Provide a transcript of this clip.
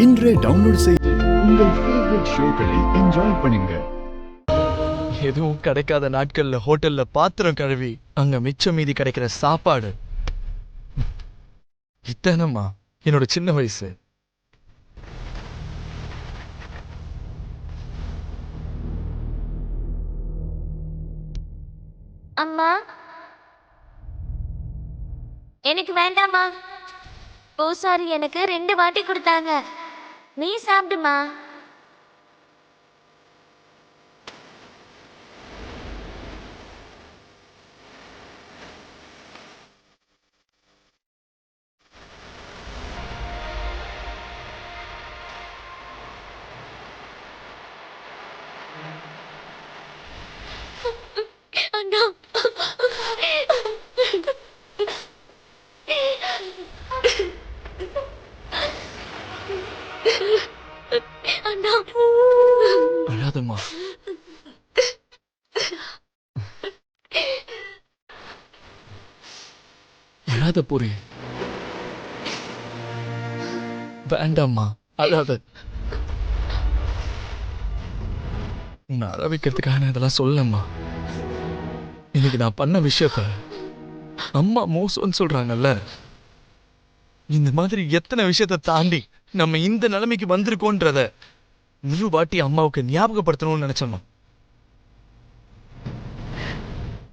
இன்றே டவுன்லோட் செய்து உங்கள் ஃபேவரட் ஷோக்களை என்ஜாய் பண்ணுங்க. எதுவும் கிடைக்காத நாட்கள்ல ஹோட்டல்ல பாத்திரம் கழுவி அங்க மிச்சம் மீதி கிடைக்கிற சாப்பாடு. இத்தனமா என்னோட சின்ன வயசு. அம்மா, எனக்கு வேண்டாமா. பூசாரி எனக்கு 2 வாட்டி கொடுத்தாங்க. நீ சாப்பிடுமா. அண்ணா, அண்ணா, அழாதம்மா. அழாத பூரி. வேண்டாம்மா, அழாத. உன்னை அழ வைக்கிறதுக்காக நான் இதெல்லாம் சொல்லம்மா. இன்னைக்கு நான் பண்ண விஷயத்த அம்மா மோசம்னு சொல்றாங்கல்ல. இந்த மாதிரி எத்தனை விஷயத்தை தாண்டி நம்ம இந்த நிலைமைக்கு வந்திருக்கோன்றத 100 வாட்டி அம்மாவுக்கு ஞாபகப்படுத்தணும்னு நினைச்சோம்.